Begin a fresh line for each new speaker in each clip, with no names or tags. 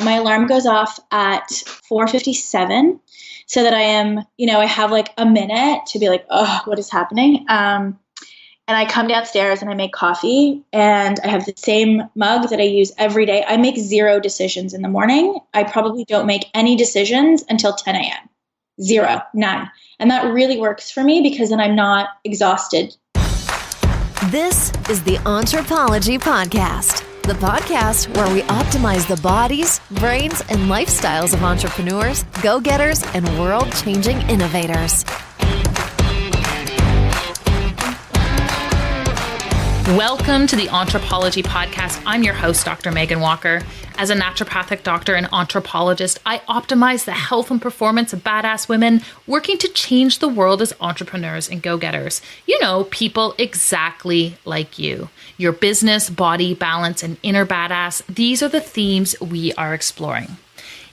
My alarm goes off at 4:57 so that I am, I have like a minute to be like, oh, what is happening? And I come downstairs and I make coffee, and I have the same mug that I use every day. I make 0 decisions in the morning. I probably don't make any decisions until 10 a.m. 0, none. And that really works for me because then I'm not exhausted.
This is the Entrepology Podcast, the podcast where we optimize the bodies, brains, and lifestyles of entrepreneurs, go-getters, and world-changing innovators.
Welcome to the Entrepology Podcast. I'm your host, Dr. Megan Walker. As a naturopathic doctor and anthropologist, I optimize the health and performance of badass women working to change the world as entrepreneurs and go-getters. You know, people exactly like you. Your business, body, balance, and inner badass, these are the themes we are exploring.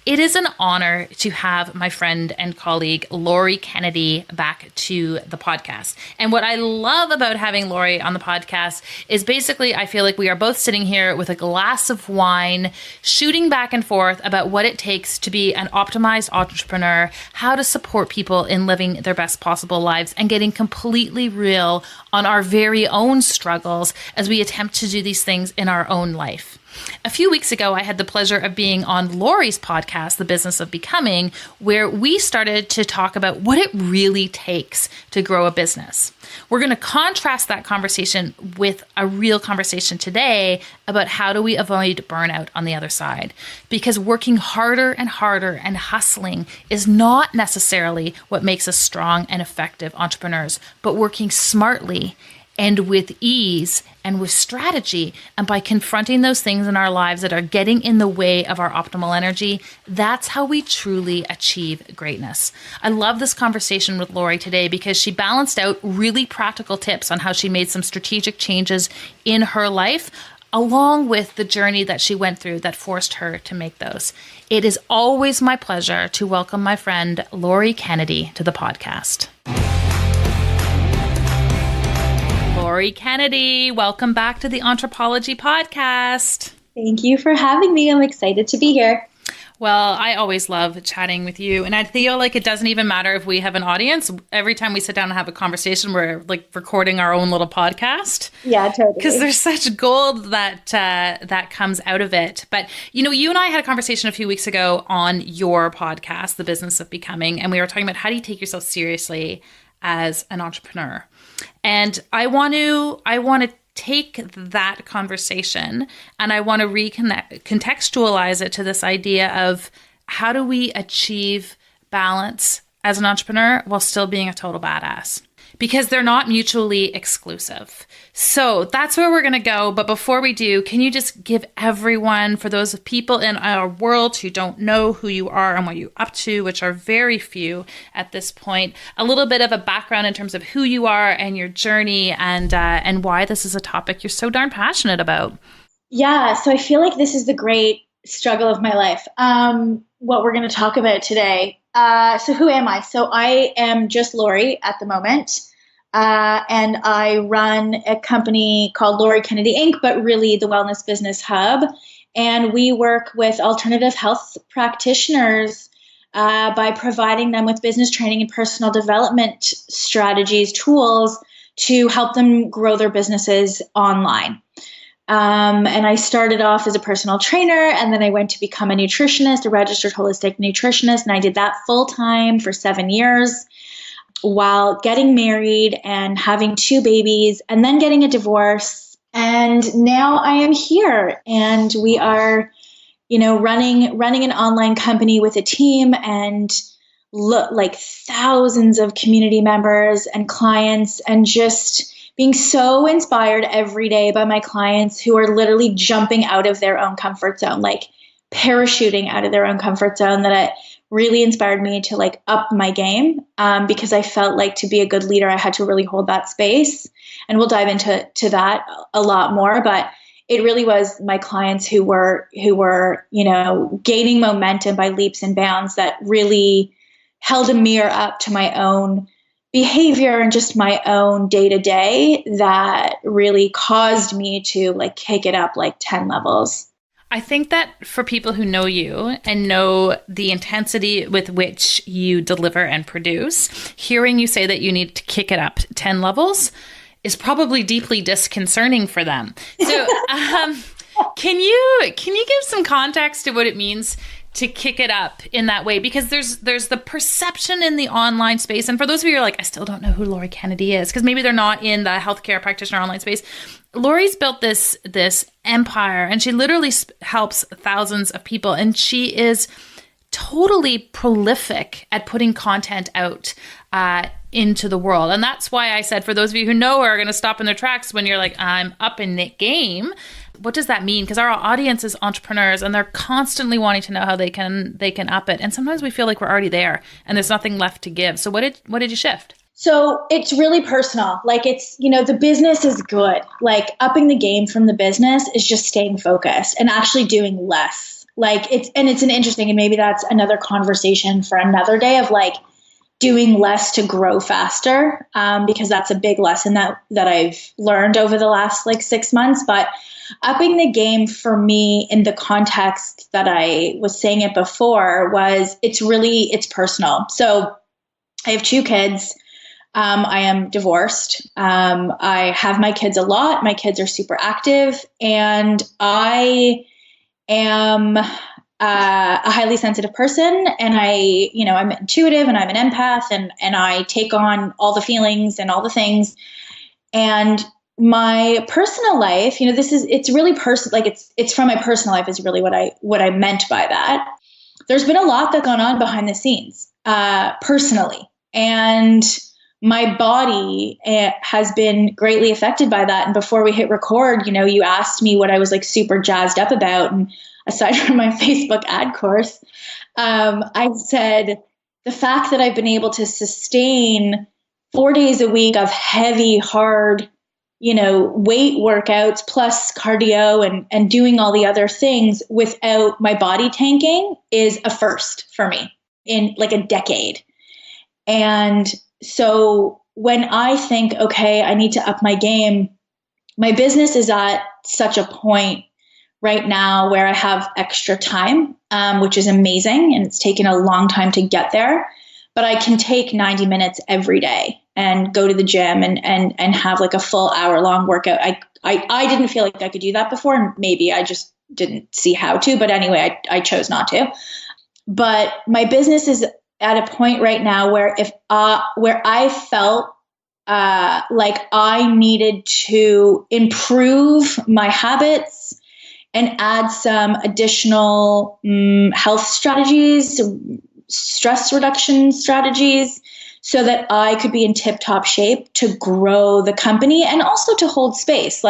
It is an honor to have my friend and colleague, Lori Kennedy, back to the podcast. And what I love about having Lori on the podcast is basically I feel like we are both sitting here with a glass of wine, shooting back and forth about what it takes to be an optimized entrepreneur, how to support people in living their best possible lives, and getting completely real on our very own struggles as we attempt to do these things in our own life. A few weeks ago, I had the pleasure of being on Lori's podcast, The Business of Becoming, where we started to talk about what it really takes to grow a business. We're going to contrast that conversation with a real conversation today about how do we avoid burnout on the other side. Because working harder and harder and hustling is not necessarily what makes us strong and effective entrepreneurs, but working smartly and with ease and with strategy, and by confronting those things in our lives that are getting in the way of our optimal energy, that's how we truly achieve greatness. I love this conversation with Lori today because she balanced out really practical tips on how she made some strategic changes in her life, along with the journey that she went through that forced her to make those. It is always my pleasure to welcome my friend Lori Kennedy to the podcast. Lori Kennedy, welcome back to the Entrepology Podcast.
Thank you for having me. I'm excited to be here.
Well, I always love chatting with you. And I feel like it doesn't even matter if we have an audience. Every time we sit down and have a conversation, we're like recording our own little podcast.
Yeah, totally.
Because there's such gold that comes out of it. But, you and I had a conversation a few weeks ago on your podcast, The Business of Becoming. And we were talking about how do you take yourself seriously as an entrepreneur. And I want to take that conversation and I want to contextualize it to this idea of how do we achieve balance as an entrepreneur while still being a total badass? Because they're not mutually exclusive. So that's where we're going to go. But before we do, can you just give everyone, for those people in our world who don't know who you are and what you're up to, which are very few at this point, a little bit of a background in terms of who you are and your journey and why this is a topic you're so darn passionate about?
Yeah, so I feel like this is the great struggle of my life. What we're going to talk about today. So who am I? So I am just Lori at the moment. And I run a company called Lori Kennedy Inc., but really the Wellness Business Hub. And we work with alternative health practitioners by providing them with business training and personal development strategies, tools to help them grow their businesses online. And I started off as a personal trainer, and then I went to become a nutritionist, a registered holistic nutritionist, and I did that full time for 7 years while getting married and having 2 babies and then getting a divorce. And now I am here, and we are, running an online company with a team and like thousands of community members and clients, and just being so inspired every day by my clients who are literally jumping out of their own comfort zone, like parachuting out of their own comfort zone, that it really inspired me to like up my game because I felt like to be a good leader, I had to really hold that space. And we'll dive into that a lot more. But it really was my clients who were gaining momentum by leaps and bounds that really held a mirror up to my own behavior and just my own day-to-day that really caused me to like kick it up like 10 levels.
I think that for people who know you and know the intensity with which you deliver and produce, hearing you say that you need to kick it up 10 levels is probably deeply disconcerting for them. So can you give some context to what it means to kick it up in that way? Because there's the perception in the online space. And for those of you who are like, I still don't know who Laurie Kennedy is, because maybe they're not in the healthcare practitioner online space. Laurie's built this empire, and she literally helps thousands of people. And she is totally prolific at putting content out into the world. And that's why I said, for those of you who know are going to stop in their tracks when you're like, I'm up in the game, what does that mean? Because our audience is entrepreneurs, and they're constantly wanting to know how they can up it. And sometimes we feel like we're already there and there's nothing left to give. So what did you shift?
So it's really personal. Like it's, the business is good. Like upping the game from the business is just staying focused and actually doing less. Like it's an interesting, and maybe that's another conversation for another day, of like doing less to grow faster. Because that's a big lesson that I've learned over the last 6 months. But upping the game for me in the context that I was saying it before was it's personal. So I have 2 kids. I am divorced. I have my kids a lot. My kids are super active, and I am a highly sensitive person, and I'm intuitive, and I'm an empath, and I take on all the feelings and all the things. And my personal life, it's really personal. Like it's from my personal life is really what I meant by that. There's been a lot that's gone on behind the scenes, personally, and my body has been greatly affected by that. And before we hit record, you asked me what I was super jazzed up about. And aside from my Facebook ad course, I said the fact that I've been able to sustain 4 days a week of heavy, hard, weight workouts plus cardio and doing all the other things without my body tanking is a first for me in a decade. And so when I think, okay, I need to up my game, my business is at such a point right now where I have extra time, which is amazing. And it's taken a long time to get there, but I can take 90 minutes every day and go to the gym and have a full hour long workout. I didn't feel like I could do that before, and maybe I just didn't see how to, but anyway, I chose not to. But my business is at a point right now where where I felt like I needed to improve my habits and add some additional health strategies, stress reduction strategies, so that I could be in tip-top shape to grow the company and also to hold space.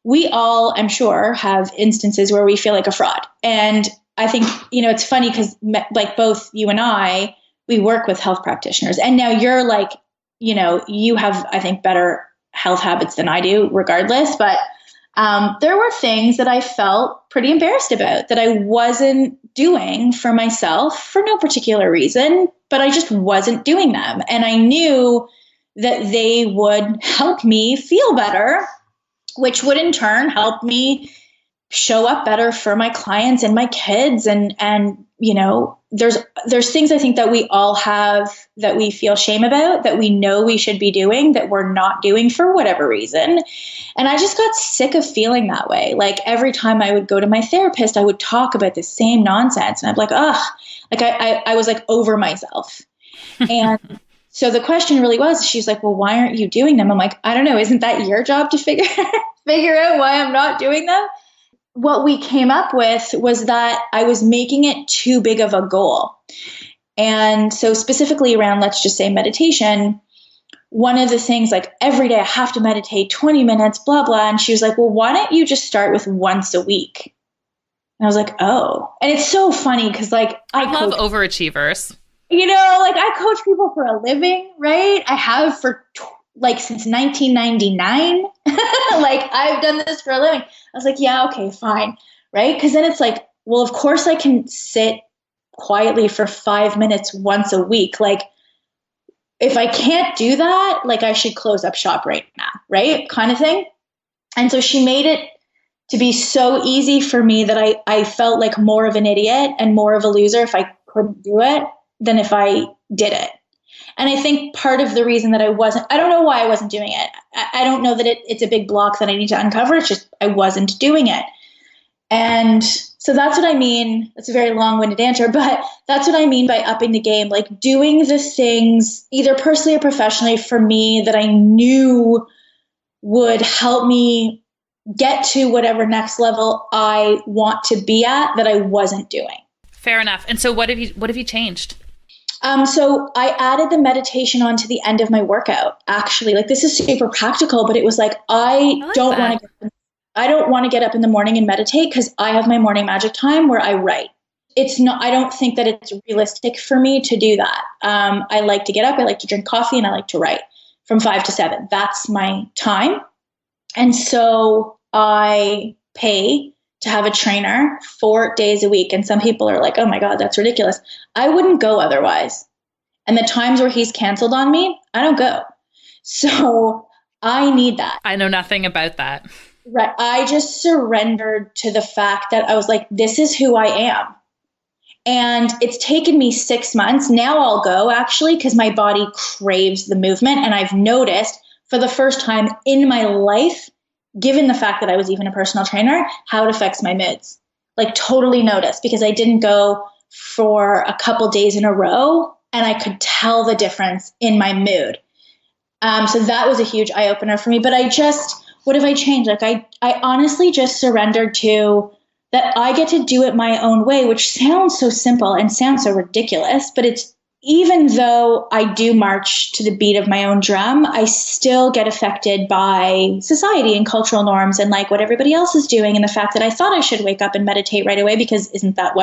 We all, I'm sure, have instances where we feel like a fraud. And I think, it's funny because both you and I, we work with health practitioners, and now you're you have, I think, better health habits than I do regardless. But there were things that I felt pretty embarrassed about that I wasn't doing for myself for no particular reason, but I just wasn't doing them. And I knew that they would help me feel better, which would in turn help me show up better for my clients and my kids. And there's things I think that we all have that we feel shame about, that we know we should be doing, that we're not doing for whatever reason. And I just got sick of feeling that way. Every time I would go to my therapist, I would talk about the same nonsense. And I'm like, I was over myself. And so the question really was, she's like, well, why aren't you doing them? I'm like, I don't know. Isn't that your job to figure out why I'm not doing them? What we came up with was that I was making it too big of a goal. And so specifically around, let's just say, meditation, one of the things, every day I have to meditate 20 minutes, blah, blah. And she was like, well, why don't you just start with once a week? And I was like, oh. And it's so funny because I
love overachievers.
I coach people for a living, right? I have for since 1999. I've done this for a living. I was like, yeah, okay, fine. Right. Cause then it's well, of course I can sit quietly for 5 minutes once a week. If I can't do that, I should close up shop right now. Right. Kind of thing. And so she made it to be so easy for me that I felt like more of an idiot and more of a loser if I couldn't do it than if I did it. And I think part of the reason that I don't know why I wasn't doing it. I don't know that it's a big block that I need to uncover. It's just I wasn't doing it. And so that's what I mean. That's a very long-winded answer, but that's what I mean by upping the game, like doing the things either personally or professionally for me that I knew would help me get to whatever next level I want to be at that I wasn't doing.
Fair enough. And so what have you changed?
So I added the meditation onto the end of my workout, actually. Like, this is super practical, but it was like, I don't want to get up in the morning and meditate because I have my morning magic time where I write. I don't think that it's realistic for me to do that. I like to get up, I like to drink coffee, and I like to write from 5 to 7. That's my time. And so I pay to have a trainer 4 days a week. And some people are like, oh my God, that's ridiculous. I wouldn't go otherwise. And the times where he's canceled on me, I don't go. So I need that.
I know nothing about that.
Right. I just surrendered to the fact that I was like, this is who I am. And it's taken me 6 months. Now I'll go, actually, because my body craves the movement. And I've noticed for the first time in my life, given the fact that I was even a personal trainer, how it affects my moods. Like, totally noticed, because I didn't go for a couple days in a row and I could tell the difference in my mood. So that was a huge eye opener for me. But what have I changed? Like, I honestly just surrendered to that I get to do it my own way, which sounds so simple and sounds so ridiculous, but it's, even though I do march to the beat of my own drum, I still get affected by society and cultural norms and like what everybody else is doing. And the fact that I thought I should wake up and meditate right away because isn't that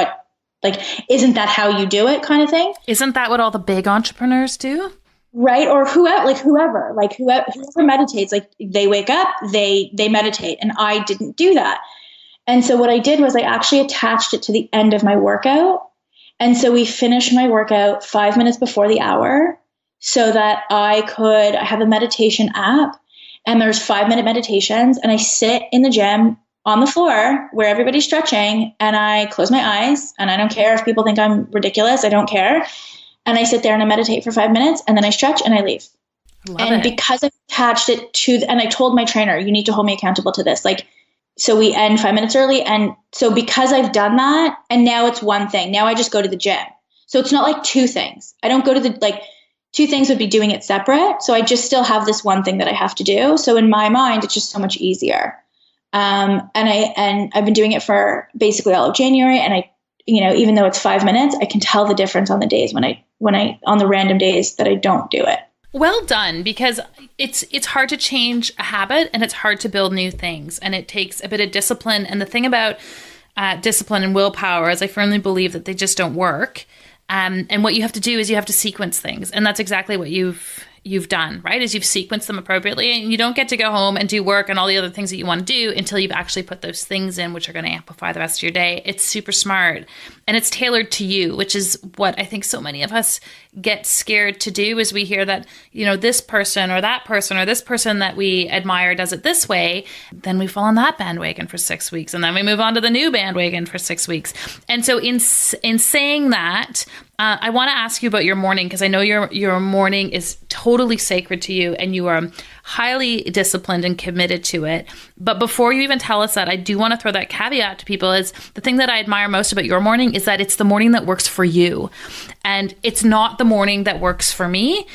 how you do it, kind of thing?
Isn't that what all the big entrepreneurs do?
Right. Or whoever meditates, like they wake up, they meditate. And I didn't do that. And so what I did was I actually attached it to the end of my workout. And so we finished my workout 5 minutes before the hour so that I have a meditation app, and there's 5-minute meditations, and I sit in the gym on the floor where everybody's stretching, and I close my eyes, and I don't care if people think I'm ridiculous. I don't care. And I sit there and I meditate for 5 minutes, and then I stretch and I leave. Because I attached it and I told my trainer, you need to hold me accountable to this. Like, so we end 5 minutes early. And so because I've done that, and now it's one thing, now I just go to the gym. So it's not like two things. I don't go to two things would be doing it separate. So I just still have this one thing that I have to do. So in my mind, it's just so much easier. And I've been doing it for basically all of January. And I, even though it's 5 minutes, I can tell the difference on the days on the random days that I don't do it.
Well done, because it's hard to change a habit and it's hard to build new things, and it takes a bit of discipline. And the thing about discipline and willpower is I firmly believe that they just don't work. And what you have to do is you have to sequence things. And that's exactly what you've done, right? Is you've sequenced them appropriately, and you don't get to go home and do work and all the other things that you want to do until you've actually put those things in, which are going to amplify the rest of your day. It's super smart, and it's tailored to you, which is what I think so many of us get scared to do. Is we hear that, this person or that person or this person that we admire does it this way, then we fall on that bandwagon for 6 weeks, and then we move on to the new bandwagon for 6 weeks. And so in saying that, I want to ask you about your morning, because I know your morning is totally sacred to you and you are highly disciplined and committed to it. But before you even tell us that, I do want to throw that caveat to people. Is the thing that I admire most about your morning is that it's the morning that works for you. And it's not the morning that works for me,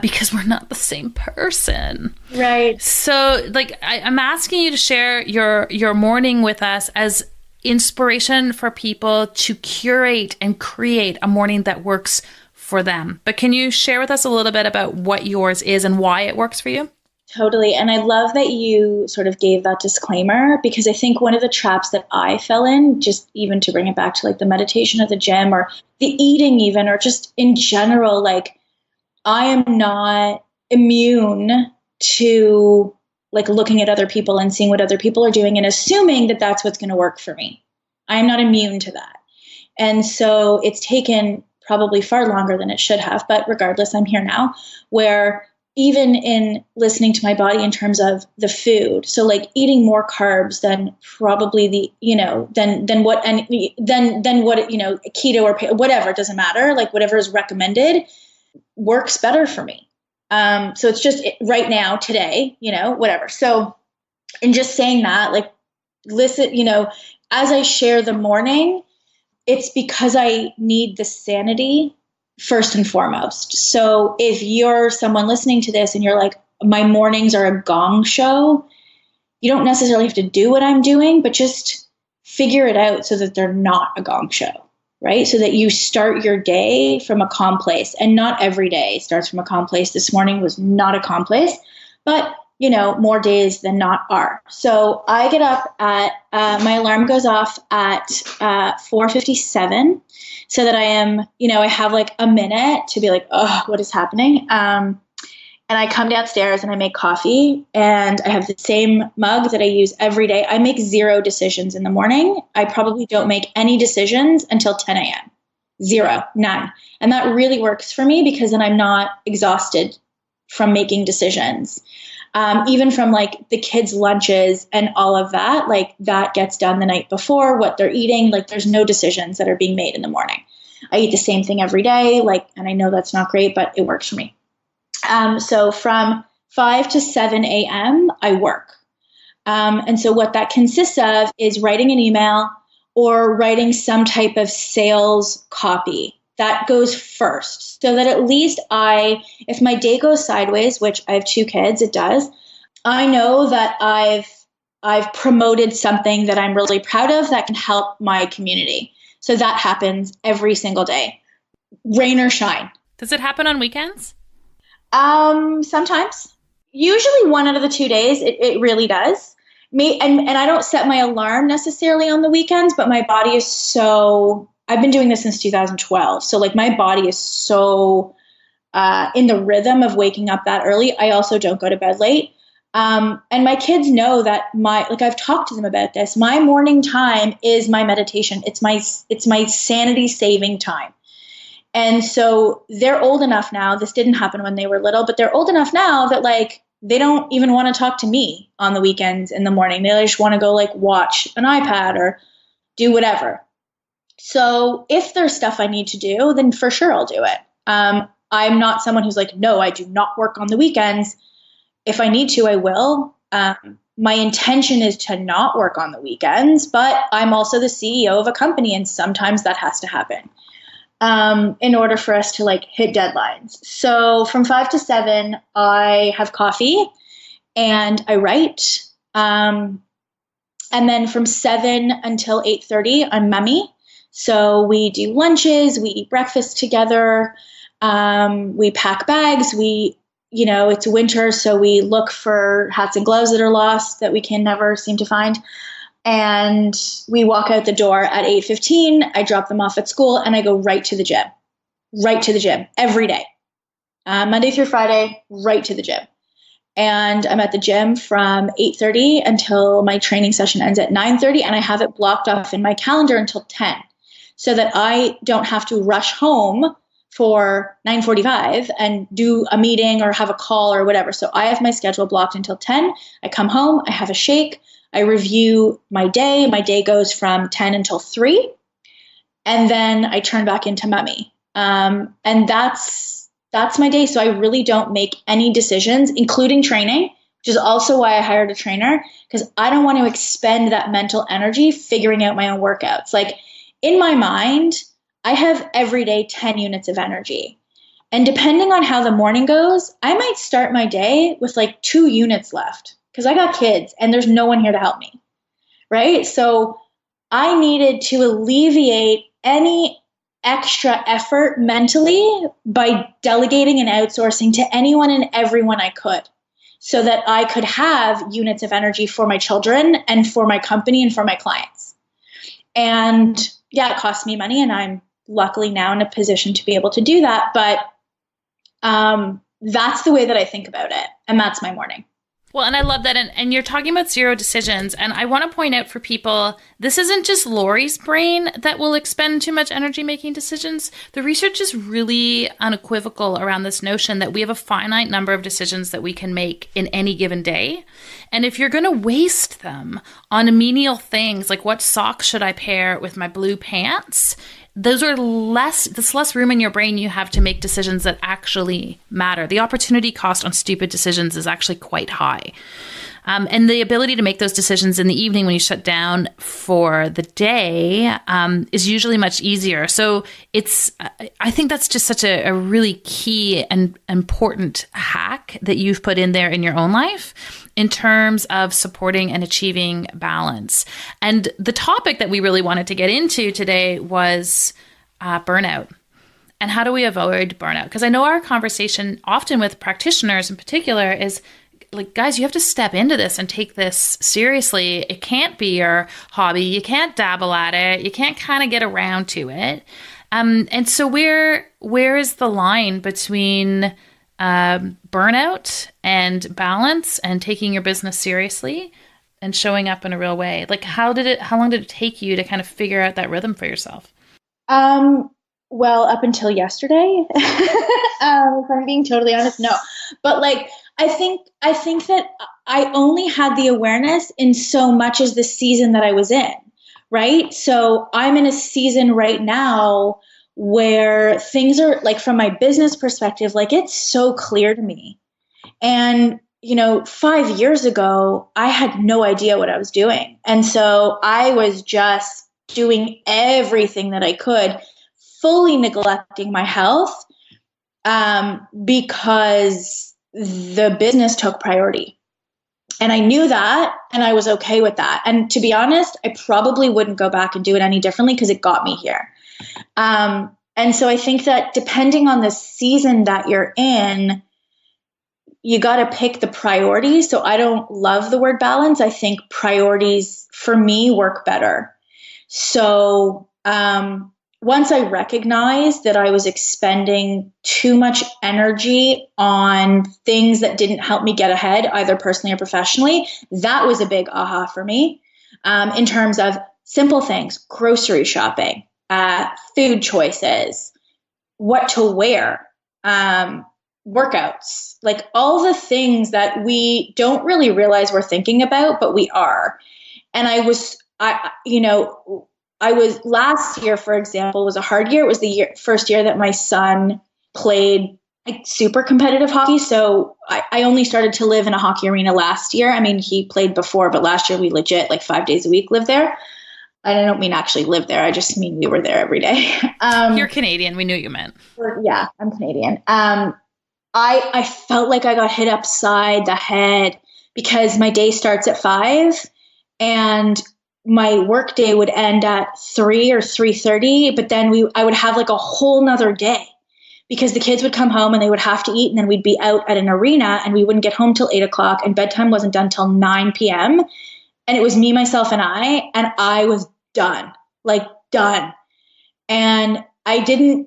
because we're not the same person.
Right.
So I'm asking you to share your morning with us as inspiration for people to curate and create a morning that works for them. But can you share with us a little bit about what yours is and why it works for you?
Totally. And I love that you sort of gave that disclaimer, because I think one of the traps that I fell in, just even to bring it back to like the meditation at the gym or the eating even, or just in general, like I am not immune to like looking at other people and seeing what other people are doing and assuming that that's what's going to work for me. I'm not immune to that. And so it's taken probably far longer than it should have, but regardless, I'm here now, where even in listening to my body in terms of the food. So like eating more carbs than probably than what keto or whatever, it doesn't matter. Like whatever is recommended works better for me. So it's just right now, today, whatever. So in just saying that, like, listen, as I share the morning, it's because I need the sanity first and foremost. So if you're someone listening to this and you're like, my mornings are a gong show, you don't necessarily have to do what I'm doing, but just figure it out so that they're not a gong show, right? So that you start your day from a calm place. And not every day starts from a calm place. This morning was not a calm place, but more days than not are. So I get up at, my alarm goes off at 4:57 so that I am, I have like a minute to be like, oh, what is happening? And I come downstairs and I make coffee, and I have the same mug that I use every day. I make 0 decisions in the morning. I probably don't make any decisions until 10 a.m. 0, none. And that really works for me because then I'm not exhausted from making decisions. Even from like the kids' lunches and all of that, like that gets done the night before, what they're eating, like there's no decisions that are being made in the morning. I eat the same thing every day, and I know that's not great, but it works for me. So from 5 to 7 a.m., I work. And so what that consists of is writing an email or writing some type of sales copy. That goes first, so that at least if my day goes sideways, which I have 2 kids, it does, I know that I've promoted something that I'm really proud of that can help my community. So that happens every single day, rain or shine.
Does it happen on weekends?
Sometimes. Usually 1 out of the 2 days, it really does. And I don't set my alarm necessarily on the weekends, but my body is so... I've been doing this since 2012. So like my body is so in the rhythm of waking up that early. I also don't go to bed late. And my kids know that I've talked to them about this. My morning time is my meditation. It's my sanity saving time. And so they're old enough now. This didn't happen when they were little, but they're old enough now that like they don't even want to talk to me on the weekends in the morning. They just want to go like watch an iPad or do whatever. So if there's stuff I need to do, then for sure I'll do it. I'm not someone who's like, no, I do not work on the weekends. If I need to, I will. My intention is to not work on the weekends, but I'm also the CEO of a company, and sometimes that has to happen in order for us to like hit deadlines. So from 5 to 7, I have coffee and I write. And then from 7 until 8:30, I'm mummy. So we do lunches, we eat breakfast together, we pack bags, it's winter, so we look for hats and gloves that are lost that we can never seem to find. And we walk out the door at 8:15, I drop them off at school, and I go right to the gym every day, Monday through Friday, right to the gym. And I'm at the gym from 8:30 until my training session ends at 9:30, and I have it blocked off in my calendar until 10. So that I don't have to rush home for 9:45 and do a meeting or have a call or whatever. So I have my schedule blocked until 10. I come home, I have a shake, I review my day. My day goes from 10 until 3. And then I turn back into mummy. And that's my day. So I really don't make any decisions, including training, which is also why I hired a trainer, because I don't want to expend that mental energy figuring out my own workouts. Like, in my mind, I have every day 10 units of energy. And depending on how the morning goes, I might start my day with like 2 units left because I got kids and there's no one here to help me, right? So I needed to alleviate any extra effort mentally by delegating and outsourcing to anyone and everyone I could so that I could have units of energy for my children and for my company and for my clients. And yeah, it costs me money, and I'm luckily now in a position to be able to do that. But that's the way that I think about it. And that's my morning.
Well, and I love that. And you're talking about zero decisions. And I want to point out for people, this isn't just Lori's brain that will expend too much energy making decisions. The research is really unequivocal around this notion that we have a finite number of decisions that we can make in any given day. And if you're going to waste them on menial things like what socks should I pair with my blue pants, there's less room in your brain you have to make decisions that actually matter. The opportunity cost on stupid decisions is actually quite high. And the ability to make those decisions in the evening when you shut down for the day is usually much easier. So I think that's just such a really key and important hack that you've put in there in your own life in terms of supporting and achieving balance. And the topic that we really wanted to get into today was burnout. And how do we avoid burnout? Because I know our conversation often with practitioners in particular is like, guys, you have to step into this and take this seriously. It can't be your hobby. You can't dabble at it. You can't kind of get around to it. And so where is the line between burnout and balance and taking your business seriously and showing up in a real way? Like, how long did it take you to kind of figure out that rhythm for yourself?
Well, up until yesterday, if I'm being totally honest, no. But like, I think that I only had the awareness in so much as the season that I was in, right? So I'm in a season right now where things are like, from my business perspective, like it's so clear to me. And, 5 years ago, I had no idea what I was doing. And so I was just doing everything that I could, fully neglecting my health, because the business took priority. And I knew that, and I was okay with that. And to be honest, I probably wouldn't go back and do it any differently because it got me here. And so I think that depending on the season that you're in, you got to pick the priorities. So I don't love the word balance. I think priorities for me work better. So once I recognized that I was expending too much energy on things that didn't help me get ahead, either personally or professionally, that was a big aha for me, in terms of simple things, grocery shopping, food choices, what to wear, workouts, like all the things that we don't really realize we're thinking about, but we are. And I was last year, for example, was a hard year. It was the first year that my son played like super competitive hockey. So I only started to live in a hockey arena last year. I mean, he played before, but last year we legit like 5 days a week lived there. I don't mean actually live there. I just mean we were there every day.
You're Canadian. We knew what you meant.
Yeah, I'm Canadian. I felt like I got hit upside the head because my day starts at 5 and my work day would end at 3 or 3:30, but then I would have like a whole nother day because the kids would come home and they would have to eat, and then we'd be out at an arena and we wouldn't get home till 8 o'clock, and bedtime wasn't done till 9 p.m. And it was me, myself, and I was done, like done. And I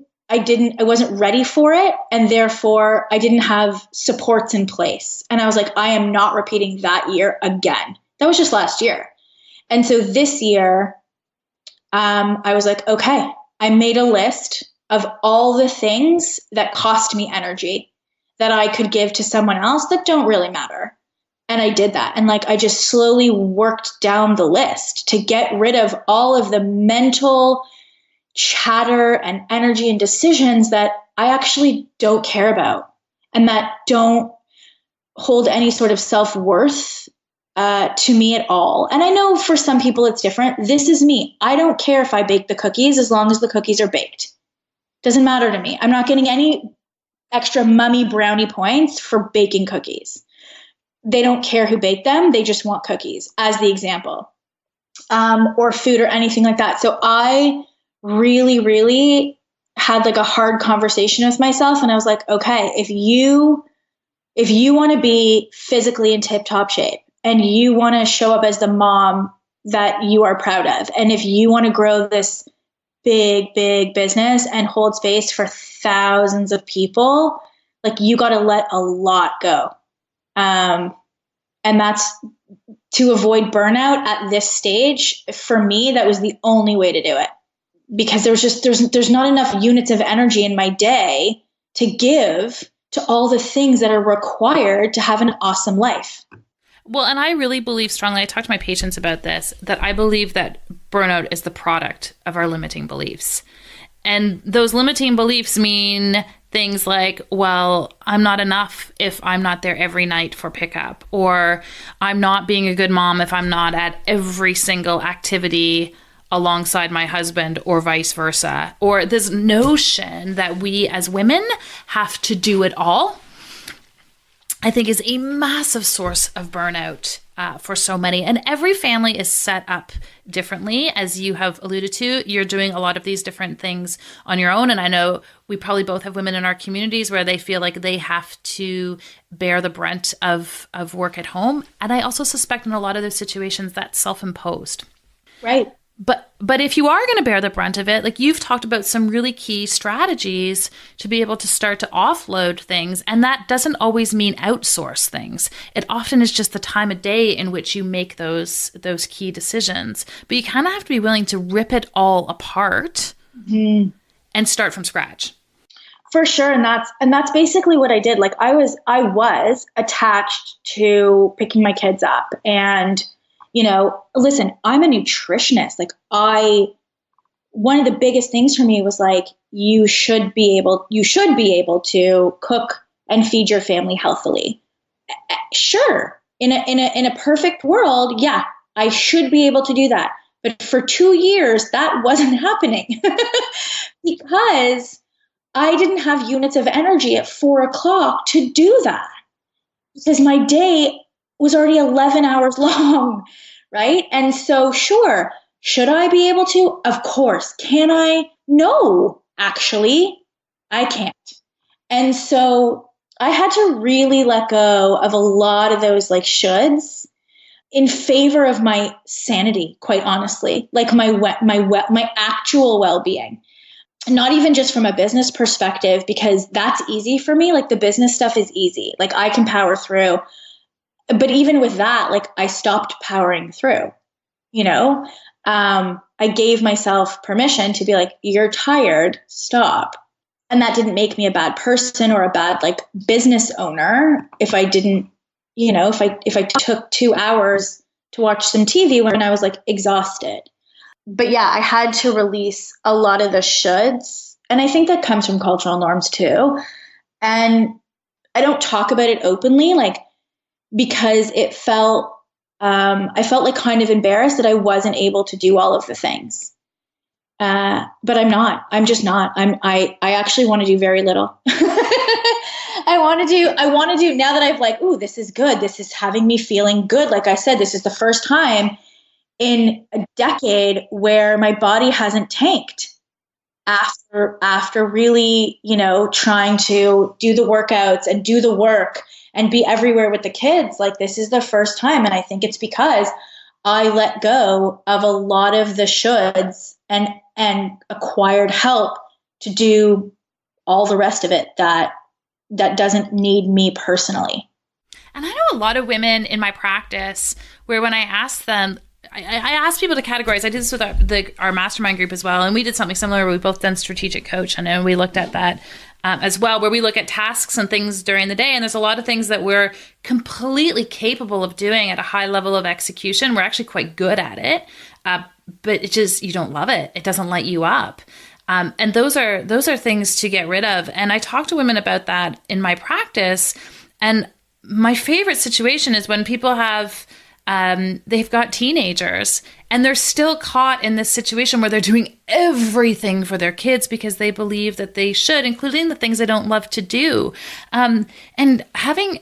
wasn't ready for it. And therefore I didn't have supports in place. And I was like, I am not repeating that year again. That was just last year. And so this year, I was like, okay, I made a list of all the things that cost me energy that I could give to someone else that don't really matter. And I did that. And like, I just slowly worked down the list to get rid of all of the mental chatter and energy and decisions that I actually don't care about and that don't hold any sort of self-worth to me at all. And I know for some people it's different. This is me. I don't care if I bake the cookies as long as the cookies are baked. Doesn't matter to me. I'm not getting any extra mummy brownie points for baking cookies. They don't care who baked them. They just want cookies, as the example, or food or anything like that. So I really, really had like a hard conversation with myself. And I was like, okay, if you want to be physically in tip-top shape and you want to show up as the mom that you are proud of, and if you want to grow this big, big business and hold space for thousands of people, like you got to let a lot go. And that's to avoid burnout at this stage. For me, that was the only way to do it, because there's not enough units of energy in my day to give to all the things that are required to have an awesome life.
Well, and I really believe strongly, I talk to my patients about this, that I believe that burnout is the product of our limiting beliefs. And those limiting beliefs mean things like, well, I'm not enough if I'm not there every night for pickup, or I'm not being a good mom if I'm not at every single activity alongside my husband, or vice versa. Or this notion that we as women have to do it all, I think is a massive source of burnout for so many. And every family is set up differently. As you have alluded to, you're doing a lot of these different things on your own. And I know we probably both have women in our communities where they feel like they have to bear the brunt of work at home. And I also suspect in a lot of those situations that's self-imposed.
Right.
But if you are going to bear the brunt of it, like you've talked about some really key strategies to be able to start to offload things. And that doesn't always mean outsource things. It often is just the time of day in which you make those key decisions. But you kind of have to be willing to rip it all apart and start from scratch.
For sure. And that's basically what I did. Like I was attached to picking my kids up, and listen, I'm a nutritionist. Like one of the biggest things for me was like, you should be able to cook and feed your family healthily. Sure. In a perfect world, yeah, I should be able to do that. But for 2 years, that wasn't happening because I didn't have units of energy at 4:00 to do that, because my day was already 11 hours long, right? And so, sure, should I be able to? Of course. Can I? No, actually, I can't. And so I had to really let go of a lot of those like shoulds in favor of my sanity, quite honestly, like my actual well-being. Not even just from a business perspective, because that's easy for me. Like the business stuff is easy. Like I can power through. But even with that, like I stopped powering through, I gave myself permission to be like, you're tired, stop. And that didn't make me a bad person or a bad like business owner. If I didn't, if I took 2 hours to watch some TV when I was like exhausted. But yeah, I had to release a lot of the shoulds. And I think that comes from cultural norms too. And I don't talk about it openly, like, because I felt like kind of embarrassed that I wasn't able to do all of the things. But I'm not. I'm just not. I actually want to do very little. I want to do now that I've like, ooh, this is good. This is having me feeling good. Like I said, this is the first time in a decade where my body hasn't tanked after really, trying to do the workouts and do the work and be everywhere with the kids. Like this is the first time. And I think it's because I let go of a lot of the shoulds and acquired help to do all the rest of it that doesn't need me personally.
And I know a lot of women in my practice where when I ask them, I asked people to categorize. I did this with our mastermind group as well. And we did something similar. We both done strategic coach. And we looked at that as well, where we look at tasks and things during the day. And there's a lot of things that we're completely capable of doing at a high level of execution. We're actually quite good at it. But it just, you don't love it. It doesn't light you up. And those are things to get rid of. And I talk to women about that in my practice. And my favorite situation is when people have they've got teenagers and they're still caught in this situation where they're doing everything for their kids because they believe that they should, including the things they don't love to do. And having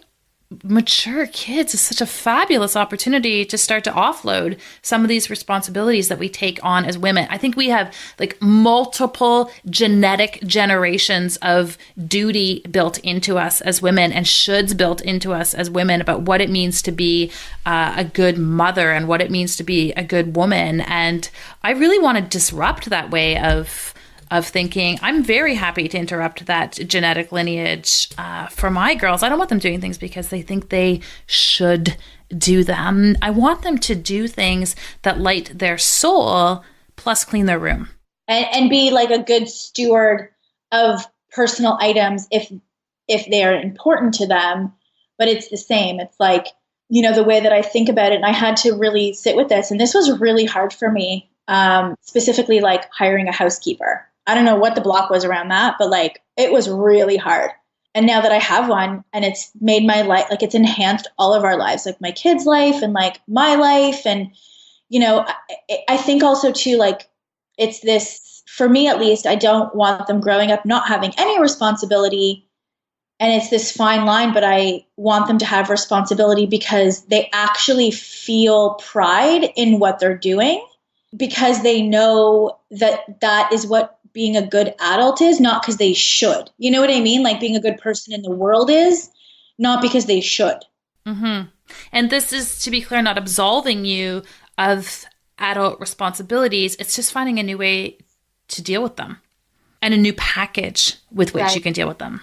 mature kids is such a fabulous opportunity to start to offload some of these responsibilities that we take on as women. I think we have like multiple genetic generations of duty built into us as women and shoulds built into us as women about what it means to be a good mother and what it means to be a good woman. And I really want to disrupt that way of thinking. I'm very happy to interrupt that genetic lineage for my girls. I don't want them doing things because they think they should do them. I want them to do things that light their soul plus clean their room.
And be like a good steward of personal items if they're important to them. But it's the same. It's like, the way that I think about it, and I had to really sit with this. And this was really hard for me, specifically like hiring a housekeeper. I don't know what the block was around that, but like it was really hard. And now that I have one, and it's made my life, like it's enhanced all of our lives, like my kids' life and like my life. And, I think also too, like it's this, for me at least, I don't want them growing up not having any responsibility. And it's this fine line, but I want them to have responsibility because they actually feel pride in what they're doing, because they know that is what being a good adult is, not because they should. You know what I mean? Like being a good person in the world is not because they should.
Mm-hmm. And this is, to be clear, not absolving you of adult responsibilities. It's just finding a new way to deal with them and a new package with which you can deal with them.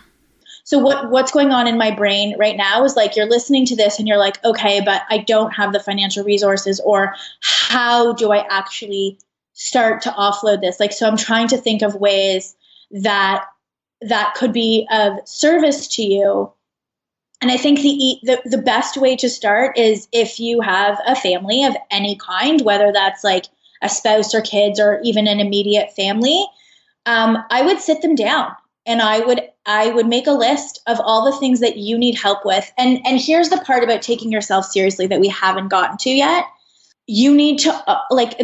So what's going on in my brain right now is like, you're listening to this and you're like, okay, but I don't have the financial resources, or how do I actually start to offload this? Like, so I'm trying to think of ways that could be of service to you. And I think the best way to start is if you have a family of any kind, whether that's like a spouse or kids or even an immediate family, I would sit them down and I would make a list of all the things that you need help with. And here's the part about taking yourself seriously that we haven't gotten to yet. You need to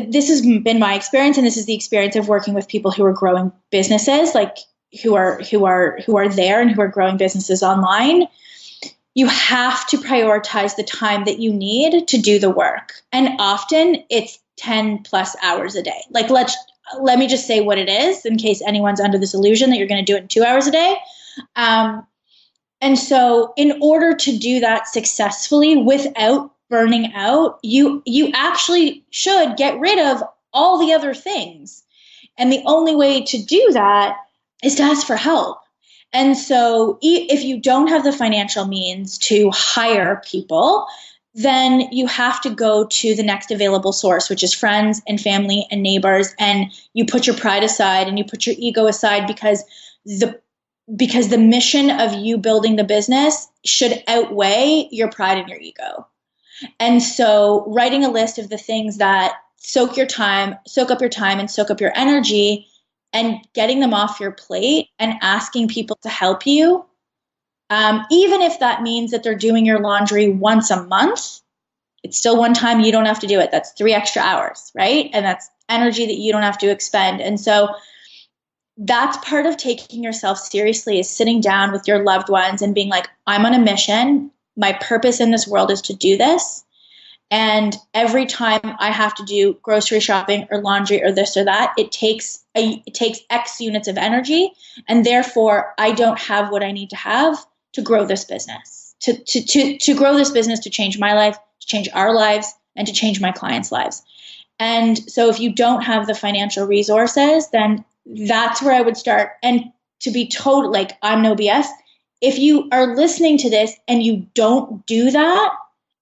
this has been my experience, and this is the experience of working with people who are growing businesses, like who are there and who are growing businesses online. You have to prioritize the time that you need to do the work. And often it's 10 plus hours a day. Like let me just say what it is in case anyone's under this illusion that you're going to do it in 2 hours a day. And so in order to do that successfully without burning out, you actually should get rid of all the other things. And the only way to do that is to ask for help. And so if you don't have the financial means to hire people, then you have to go to the next available source, which is friends and family and neighbors. And you put your pride aside and you put your ego aside, because the mission of you building the business should outweigh your pride and your ego. And so writing a list of the things that soak up your time and soak up your energy, and getting them off your plate and asking people to help you, even if that means that they're doing your laundry once a month, it's still one time. You don't have to do it. That's 3 extra hours, right? And that's energy that you don't have to expend. And so that's part of taking yourself seriously, is sitting down with your loved ones and being like, I'm on a mission. My purpose in this world is to do this. And every time I have to do grocery shopping or laundry or this or that, it takes X units of energy. And therefore, I don't have what I need to have to grow this business, to grow this business, to change my life, to change our lives, and to change my clients' lives. And so if you don't have the financial resources, then that's where I would start. And to be told, like, I'm no BS, if you are listening to this and you don't do that,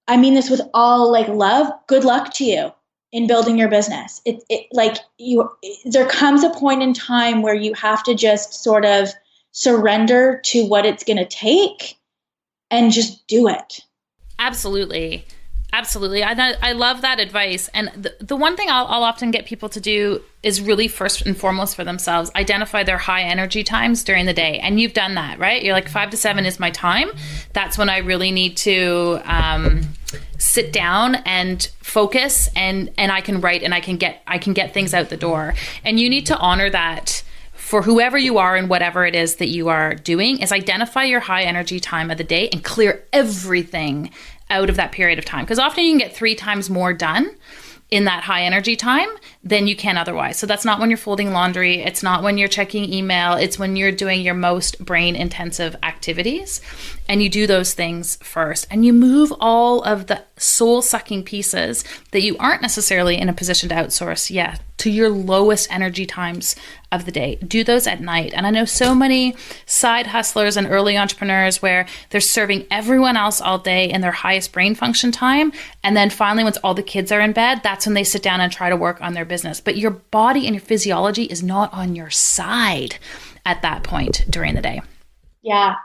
I mean this with all like love, good luck to you in building your business. There comes a point in time where you have to just sort of surrender to what it's going to take and just do it.
Absolutely. Absolutely. I love that advice. And the one thing I'll often get people to do is really first and foremost for themselves, identify their high energy times during the day. And you've done that, right? You're like 5 to 7 is my time. That's when I really need to sit down and focus, and I can write and I can get things out the door. And you need to honor that for whoever you are and whatever it is that you are doing, is identify your high energy time of the day and clear everything out of that period of time. Because often you can get 3 times more done in that high energy time than you can otherwise. So that's not when you're folding laundry. It's not when you're checking email. It's when you're doing your most brain intensive activities, and you do those things first, and you move all of the soul sucking pieces that you aren't necessarily in a position to outsource yet to your lowest energy times of the day. Do those at night. And I know so many side hustlers and early entrepreneurs where they're serving everyone else all day in their highest brain function time. And then finally, once all the kids are in bed, that's when they sit down and try to work on their business. But your body and your physiology is not on your side at that point during the day.
Yeah,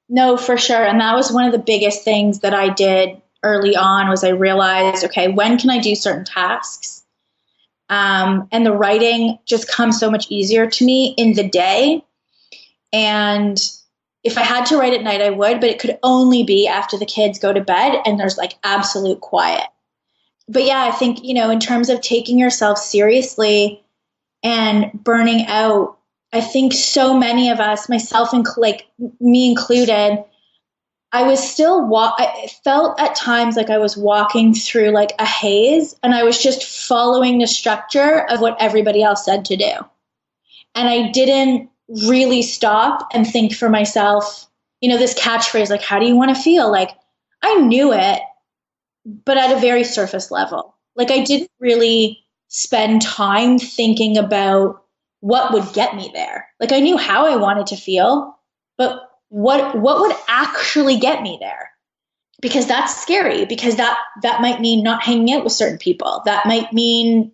no, for sure. And that was one of the biggest things that I did early on was I realized, okay, when can I do certain tasks? And the writing just comes so much easier to me in the day. And if I had to write at night, I would, but it could only be after the kids go to bed and there's like absolute quiet. But yeah, I think, in terms of taking yourself seriously and burning out, I think so many of us, myself and like me included, I was still I felt at times like I was walking through like a haze, and I was just following the structure of what everybody else said to do. And I didn't really stop and think for myself, this catchphrase, like, how do you want to feel? Like, I knew it, but at a very surface level. Like, I didn't really spend time thinking about what would get me there. Like, I knew how I wanted to feel, but what would actually get me there? Because that's scary, because that might mean not hanging out with certain people. That might mean,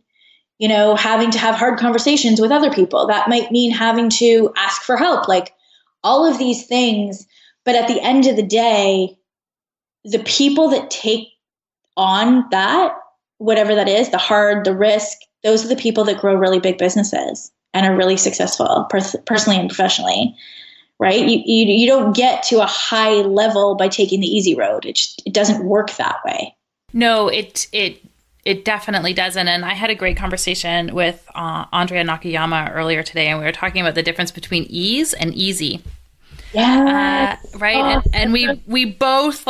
having to have hard conversations with other people. That might mean having to ask for help, like all of these things. But at the end of the day, the people that take on that, whatever that is, the hard, the risk, those are the people that grow really big businesses and are really successful personally and professionally. Right? You don't get to a high level by taking the easy road. It doesn't work that way.
No, it definitely doesn't. And I had a great conversation with Andrea Nakayama earlier today, and we were talking about the difference between ease and easy.
Yeah.
Right. And we both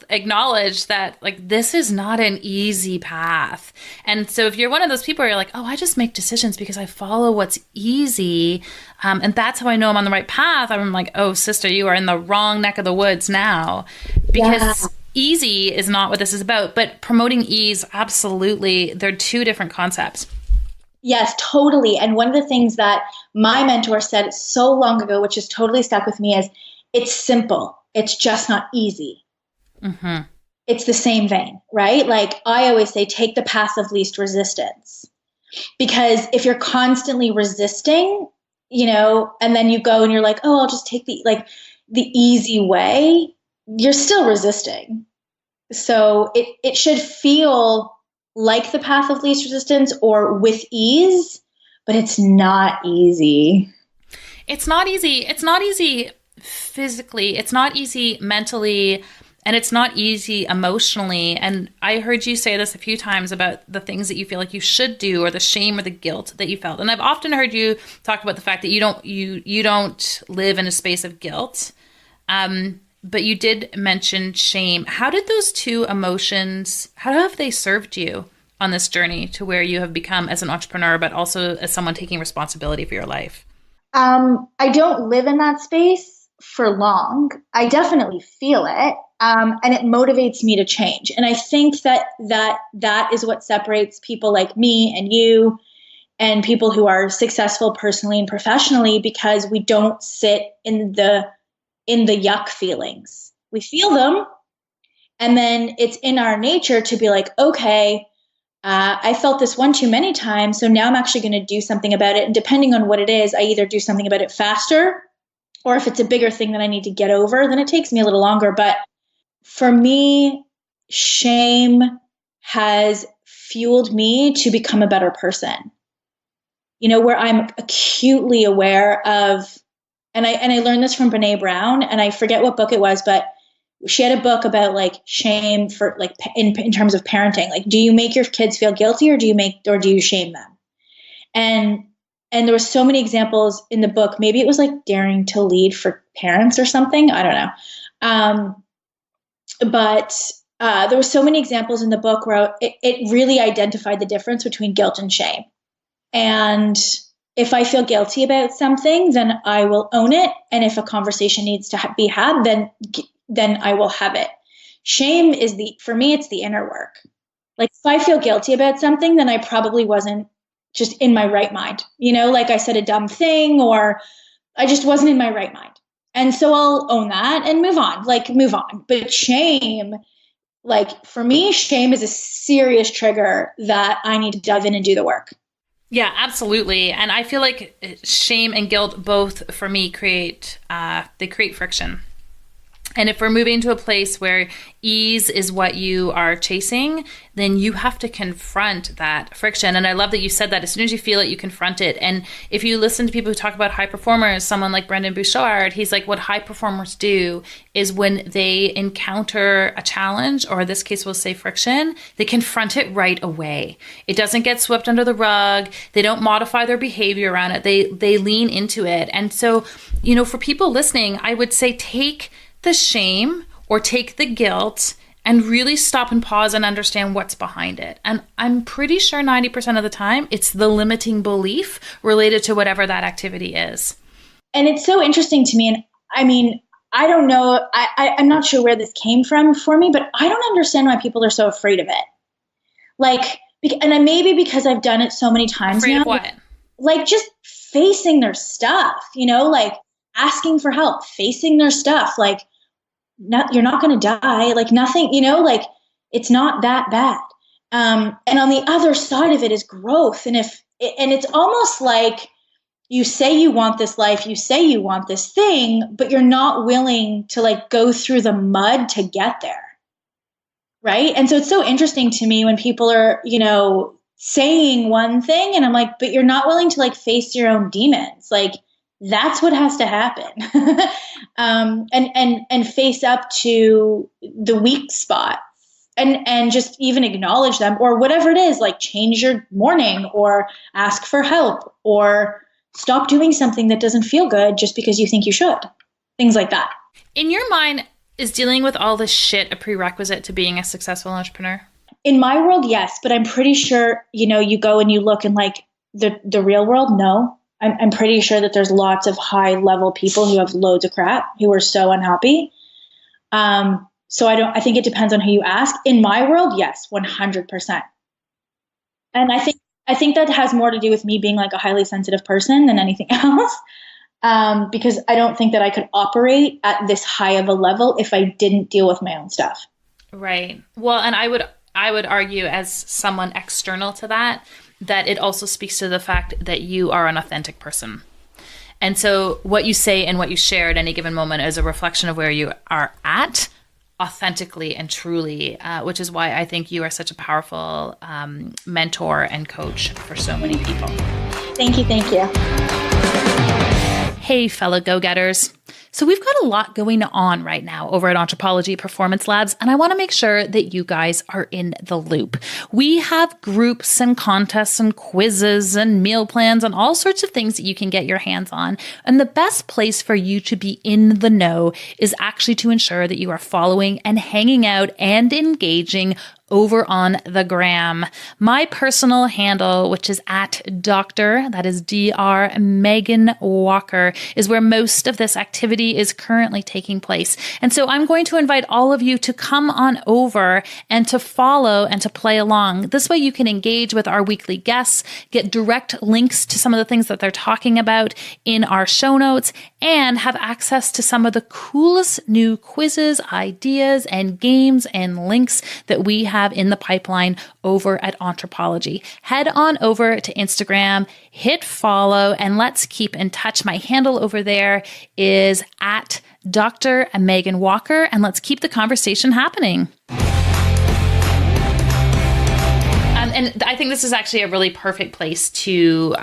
acknowledge that like this is not an easy path. And so if you're one of those people where you're like, oh, I just make decisions because I follow what's easy, and that's how I know I'm on the right path, I'm like, oh, sister, you are in the wrong neck of the woods now, because easy is not what this is about. But promoting ease, absolutely, they're two different concepts.
Yes, totally. And one of the things that my mentor said so long ago, which has totally stuck with me, is it's simple. It's just not easy.
Mm-hmm.
It's the same vein, right? Like I always say, take the path of least resistance. Because if you're constantly resisting, and then you go and you're like, oh, I'll just take the easy way, you're still resisting. So it should feel like the path of least resistance or with ease, but it's not easy.
It's not easy. It's not easy physically. It's not easy mentally, and it's not easy emotionally. And I heard you say this a few times about the things that you feel like you should do, or the shame or the guilt that you felt. And I've often heard you talk about the fact that you don't live in a space of guilt. But you did mention shame. How did those two emotions, how have they served you on this journey to where you have become as an entrepreneur, but also as someone taking responsibility for your life?
I don't live in that space for long. I definitely feel it. And it motivates me to change. And I think that is what separates people like me and you and people who are successful personally and professionally, because we don't sit in the yuck feelings. We feel them. And then it's in our nature to be like, okay, I felt this one too many times, so now I'm actually going to do something about it. And depending on what it is, I either do something about it faster, or if it's a bigger thing that I need to get over, then it takes me a little longer. But for me, shame has fueled me to become a better person. Where I'm acutely aware of, and I learned this from Brené Brown, and I forget what book it was, but she had a book about like shame for like in terms of parenting. Like, do you make your kids feel guilty, or do you shame them? And there were so many examples in the book. Maybe it was like Daring to Lead for Parents or something. I don't know. But there were so many examples in the book where it really identified the difference between guilt and shame. And if I feel guilty about something, then I will own it. And if a conversation needs to be had, then I will have it. Shame is for me, it's the inner work. Like if I feel guilty about something, then I probably wasn't just in my right mind. Like I said a dumb thing, or I just wasn't in my right mind. And so I'll own that and move on. But shame, like for me, shame is a serious trigger that I need to dive in and do the work.
Yeah, absolutely. And I feel like shame and guilt both for me create friction. And if we're moving to a place where ease is what you are chasing, then you have to confront that friction. And I love that you said that as soon as you feel it, you confront it. And if you listen to people who talk about high performers, someone like Brendon Bouchard, he's like, what high performers do is when they encounter a challenge, or in this case, we'll say friction, they confront it right away. It doesn't get swept under the rug. They don't modify their behavior around it. They lean into it. And so, for people listening, I would say take the shame or take the guilt and really stop and pause and understand what's behind it. And I'm pretty sure 90% of the time, it's the limiting belief related to whatever that activity is.
And it's so interesting to me. And I mean, I don't know, I'm not sure where this came from for me, but I don't understand why people are so afraid of it. And maybe because I've done it so many times
afraid
now.
Of what?
Like just facing their stuff, like asking for help, facing their stuff, like, you're not going to die, like nothing, it's not that bad. And on the other side of it is growth. And it's almost like you say you want this life, you say you want this thing, but you're not willing to go through the mud to get there. Right. And so it's so interesting to me when people are, saying one thing and I'm like, but you're not willing to face your own demons. That's what has to happen. And face up to the weak spots and just even acknowledge them, or whatever it is, change your morning or ask for help or stop doing something that doesn't feel good just because you think you should. Things like that. In your mind,
is dealing with all this shit a prerequisite to being a successful entrepreneur?
In my world, yes. But I'm pretty sure, you go and you look in the real world, no. I'm pretty sure that there's lots of high level people who have loads of crap who are so unhappy. So I think it depends on who you ask. In my world, yes, 100%. And I think that has more to do with me being a highly sensitive person than anything else. Because I don't think that I could operate at this high of a level if I didn't deal with my own stuff.
Right. Well, and I would argue as someone external to that it also speaks to the fact that you are an authentic person. And so what you say and what you share at any given moment is a reflection of where you are at authentically and truly, which is why I think you are such a powerful mentor and coach for so many people.
Thank you.
Hey, fellow go-getters. So we've got a lot going on right now over at Entrepology Performance Labs, and I want to make sure that you guys are in the loop. We have groups and contests and quizzes and meal plans and all sorts of things that you can get your hands on. And the best place for you to be in the know is actually to ensure that you are following and hanging out and engaging over on the gram. My personal handle, which is at Dr. that is Dr. Megan Walker, is where most of this activity is currently taking place. And so I'm going to invite all of you to come on over and to follow and to play along. This way you can engage with our weekly guests, get direct links to some of the things that they're talking about in our show notes, and have access to some of the coolest new quizzes, ideas, and games and links that we have in the pipeline over at Entrepology. Head on over to Instagram, hit follow, and let's keep in touch. My handle over there is at Dr. Megan Walker, and let's keep the conversation happening. And I think this is actually a really perfect place to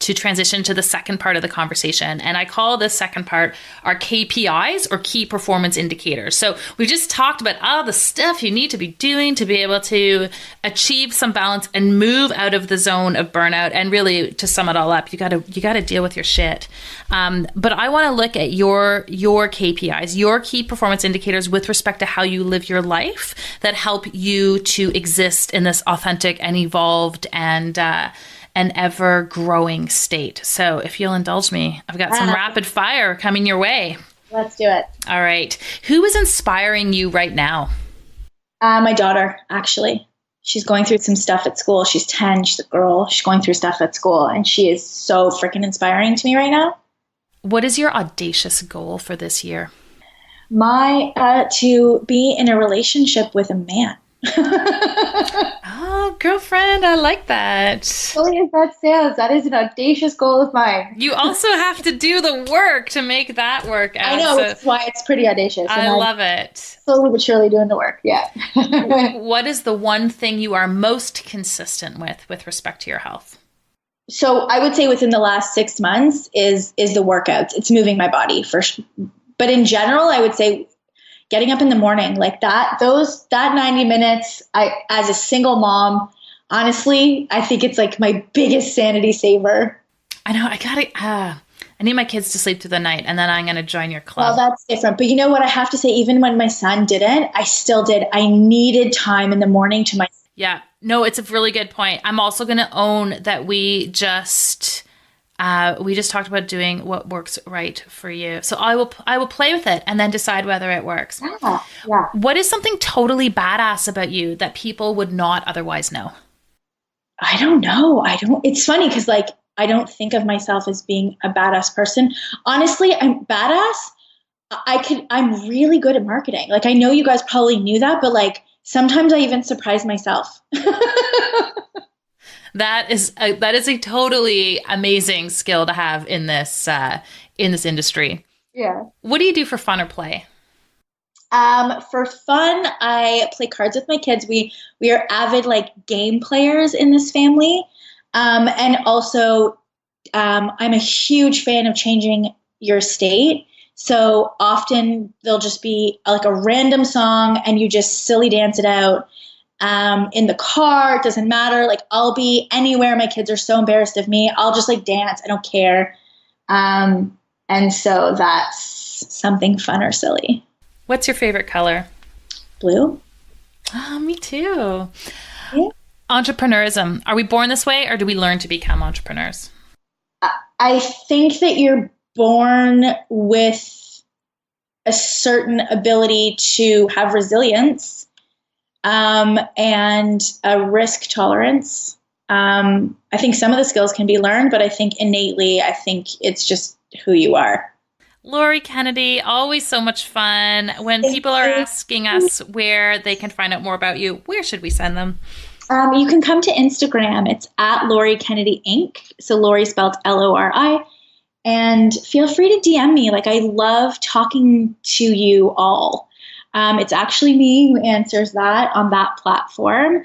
transition to the second part of the conversation. And I call this second part our KPIs, or key performance indicators. So we just talked about all the stuff you need to be doing to be able to achieve some balance and move out of the zone of burnout. And really, to sum it all up, you got to deal with your shit. But I want to look at your KPIs, your key performance indicators, with respect to how you live your life that help you to exist in this authentic and evolved and an ever-growing state. So if you'll indulge me, I've got some rapid fire coming your way.
Let's do it.
All right. Who is inspiring you right now?
My daughter, actually. She's going through some stuff at school. She's 10. She's a girl. She's going through stuff at school, and she is so freaking inspiring to me right now.
What is your audacious goal for this year?
To be in a relationship with a man.
Oh, girlfriend, I like that.
Silly as that sounds, that is an audacious goal of mine.
You also have to do the work to make that work out.
I know, which is why it's pretty audacious.
I love it.
Slowly but surely doing the work, yeah.
What is the one thing you are most consistent with respect to your health?
So I would say within the last 6 months is the workouts. It's moving my body first. But in general, I would say getting up in the morning like that 90 minutes, as a single mom, honestly, I think it's like my biggest sanity saver.
I know. I need my kids to sleep through the night, and then I'm going to join your club.
Well, that's different. But you know what? I have to say, even when my son didn't, I still did. I needed time in the morning to myself.
Yeah. No, it's a really good point. I'm also going to own that we just talked about doing what works right for you. So I will play with it and then decide whether it works.
Yeah.
What is something totally badass about you that people would not otherwise know?
I don't know. It's funny because I don't think of myself as being a badass person. Honestly, I'm badass. I'm really good at marketing. Like, I know you guys probably knew that, but sometimes I even surprise myself.
That is a totally amazing skill to have in this industry.
Yeah.
What do you do for fun or play?
For fun, I play cards with my kids. We are avid game players in this family. And also, I'm a huge fan of changing your state. So often there'll just be a random song and you just silly dance it out. In the car, it doesn't matter. I'll be anywhere. My kids are so embarrassed of me. I'll just dance. I don't care. And so that's something fun or silly.
What's your favorite color?
Blue.
Oh, me too.
Yeah.
Entrepreneurism. Are we born this way, or do we learn to become entrepreneurs?
I think that you're born with a certain ability to have resilience. And a risk tolerance. I think some of the skills can be learned, but I think innately, I think it's just who you are.
Lori Kennedy, always so much fun. When people are asking us where they can find out more about you, where should we send them?
You can come to Instagram. It's at Lori Kennedy Inc. So Lori spelled Lori. And feel free to DM me. I love talking to you all. It's actually me who answers that on that platform.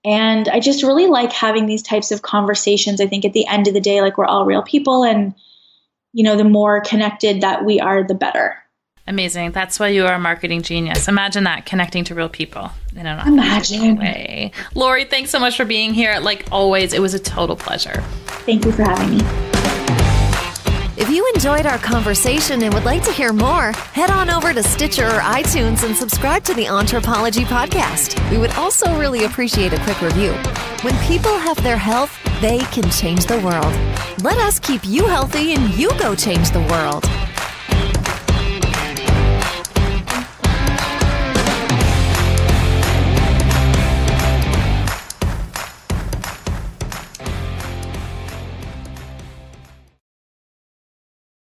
And I just really like having these types of conversations. I think at the end of the day, we're all real people, and, the more connected that we are, the better.
Amazing. That's why you are a marketing genius. Imagine that, connecting to real people in an
authentic
way. Lori, thanks so much for being here. Like always, it was a total pleasure.
Thank you for having me.
If you enjoyed our conversation and would like to hear more, head on over to Stitcher or iTunes and subscribe to the Entrepology Podcast. We would also really appreciate a quick review. When people have their health, they can change the world. Let us keep you healthy and you go change the world.